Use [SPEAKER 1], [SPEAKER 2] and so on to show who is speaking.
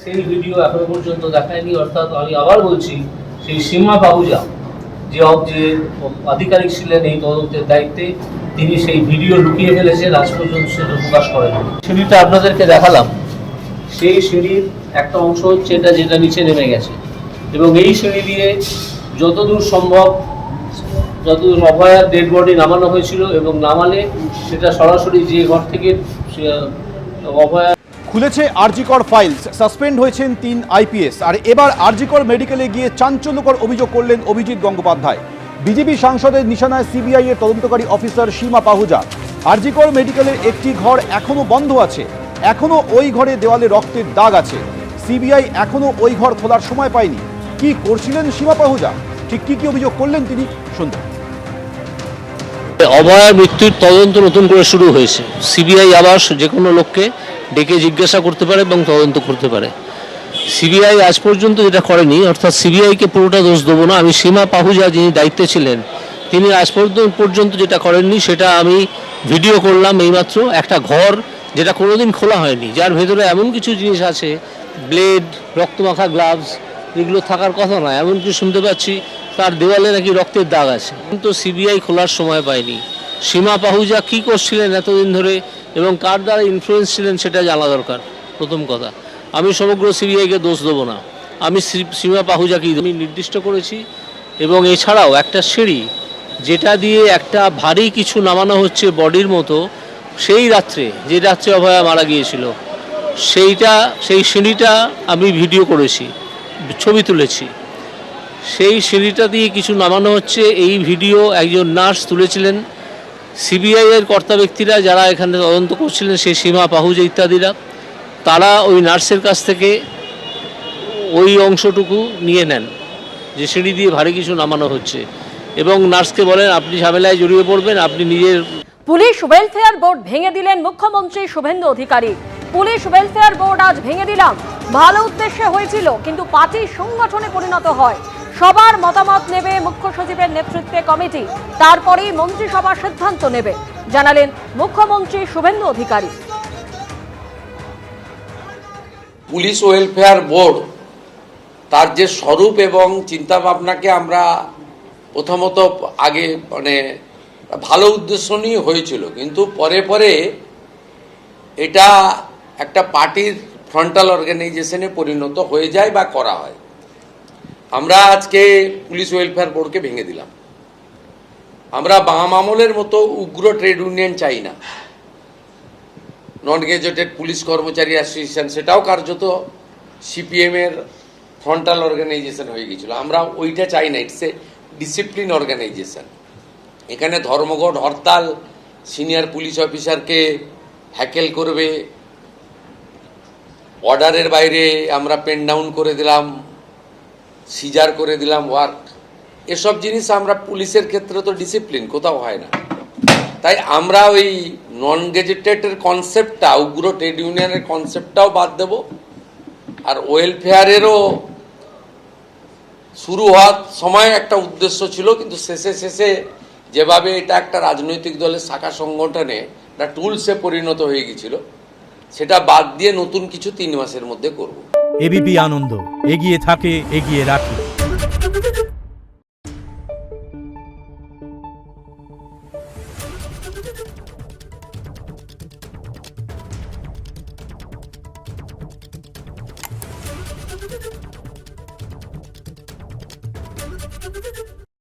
[SPEAKER 1] সেই ভিডিও এখনো পর্যন্ত দেখায়নি। অর্থাৎ আমি আবার বলছি, সেই সীমা পাহুজা যে আধিকারিক ছিলেন এই তদন্তের দায়িত্বে, তিনি সেই ভিডিও লুকিয়ে ফেলেছেন, আজ পর্যন্ত সেটা প্রকাশ করেন। সিঁড়িটা আপনাদেরকে দেখালাম, সেই সিঁড়ির একটা অংশ হচ্ছে এটা, যেটা নিচে নেমে গেছে, এবং এই সিঁড়ি দিয়ে যতদূর সম্ভব, যতদূর অভয়ার ডেড বডি নামানো হয়েছিল, এবং নামালে সেটা সরাসরি যে ঘর থেকে অভয়া।
[SPEAKER 2] খুলেছে আরজিকর ফাইলস, সাসপেন্ড হয়েছেন 3 আইপিএস। আর এবার আরজিকর মেডিকেলে গিয়ে চাঞ্চল্যকর অভিযোগ করলেন অভিজিৎ গঙ্গোপাধ্যায়। বিজেপি সাংসদের নিশানায় সিবিআই এর তদন্তকারী অফিসার সীমা পাহুজা। আরজিকর মেডিকেলের একটি ঘর এখনো বন্ধ আছে, এখনো ওই ঘরে দেওয়ালে রক্তের দাগ আছে। সিবিআই এখনো ওই ঘর খোলার সময় পায়নি। কি করছিলেন সীমা পাহুজা, ঠিক কি অভিযোগ করলেন তিনি, শুনতে।
[SPEAKER 1] অভয়ার মৃত্যুর তদন্ত নতুন করে শুরু হয়েছে। সিবিআই আবার যে কোনো লোককে ডেকে জিজ্ঞাসা করতে পারে এবং তদন্ত করতে পারে। সিবিআই আজ পর্যন্ত যেটা করেনি, অর্থাৎ সিবিআইকে পুরোটা দোষ দেবো না, আমি সীমা পাহুজা যিনি দায়িত্বে ছিলেন তিনি আজ পর্যন্ত যেটা করেননি সেটা আমি ভিডিও করলাম এইমাত্র। একটা ঘর যেটা কোনোদিন খোলা হয়নি, যার ভেতরে এমন কিছু জিনিস আছে, ব্লেড, রক্তমাখা গ্লাভস, এগুলো থাকার কথা নয়, এমন কিছু শুনতে পাচ্ছি তার দেওয়ালে নাকি রক্তের দাগ আছে। কিন্তু সিবিআই খোলার সময় পায়নি। সীমা পাহুজা কী করছিলেন এতদিন ধরে এবং কার দ্বারা ইনফ্লুয়েন্স ছিলেন সেটা জানা দরকার। প্রথম কথা, আমি সমগ্র সিবিআইকে দোষ দেবো না, আমি সীমা পাহুজাকেই আমি নির্দিষ্ট করেছি। এবং এছাড়াও একটা সিঁড়ি যেটা দিয়ে একটা ভারী কিছু নামানো হচ্ছে বডির মতো, সেই রাত্রে যে রাত্রে অভয়া মারা গিয়েছিল, সেই সিঁড়িটা আমি ভিডিও করেছি, ছবি তুলেছি। সেই সিঁড়িটা দিয়ে কিছু নামানো হচ্ছে, এই ভিডিও একজন নার্স তুলেছিলেন। সিবিআই এর কর্তা ব্যক্তিরা যারা এখানে তদন্ত করছিলেন, সেই সীমা পাহুজা ইত্যাদিরা, তারা ওই নার্সের কাছ থেকে ওই অংশটুকু নিয়ে নেন যে সিঁড়ি দিয়ে ভারী কিছু নামানো হচ্ছে, এবং নার্সকে বলেন আপনি ঝামেলায় জড়িয়ে পড়বেন, আপনি নিজের।
[SPEAKER 3] পুলিশ ওয়েলফেয়ার বোর্ড ভেঙে দিলেন মুখ্যমন্ত্রী Suvendu Adhikari. Police welfare board আজ ভেঙে দিলাম, ভালো উদ্দেশ্যে হয়েছিল কিন্তু পার্টি সংগঠনে পরিণত হয়। সবার মতামত নেবে মুখ্য সচিবের নেতৃত্বে কমিটি, তারপরেই মন্ত্রিসভা সিদ্ধান্ত নেবে, জানালেন মুখ্যমন্ত্রী Suvendu Adhikari.
[SPEAKER 4] Police welfare board তার যে স্বরূপ এবং চিন্তাভাবনাকে আমরা প্রথমত আগে ভালো উদ্দেশ্য নিয়ে হয়েছিল, কিন্তু পরে পরে এটা একটা পার্টির ফ্রন্টাল অর্গানাইজেশনে পরিণত হয়ে যায় বা করা হয়। আমরা আজকে পুলিশ ওয়েলফেয়ার বোর্ডকে ভেঙে দিলাম। আমরা বাম আমলের মতো উগ্র ট্রেড ইউনিয়ন চাই না। নন গেজেটেড পুলিশ কর্মচারী অ্যাসোসিয়েশন, সেটাও কার্যত সিপিএমের ফ্রন্টাল অর্গানাইজেশন হয়ে গিয়েছিল। আমরা ওইটা চাই না, ইটস এ ডিসিপ্লিন অর্গানাইজেশন। এখানে ধর্মঘট, হরতাল, সিনিয়র পুলিশ অফিসারকে হ্যাকেল করবে, অর্ডারের বাইরে আমরা পেন ডাউন করে দিলাম, সিজার করে দিলাম ওয়ার্ক, এসব জিনিস আমরা পুলিশের ক্ষেত্রে তো ডিসিপ্লিন কোথাও হয় না। তাই আমরা ওই নন গেজেটেডের কনসেপ্টটা, উগ্র ট্রেড ইউনিয়নের কনসেপ্টটাও বাদ দেব। আর ওয়েলফেয়ারেরও শুরু হওয়ার সময় একটা উদ্দেশ্য ছিল, কিন্তু শেষে যেভাবে এটা একটা রাজনৈতিক দলের শাখা সংগঠনে একটা টুলসে পরিণত হয়ে গিয়েছিল, সেটা বাদ দিয়ে নতুন কিছু 3 মাসের মধ্যে করব।
[SPEAKER 5] এবিপি আনন্দ, এগিয়ে থাকে, এগিয়ে রাখে।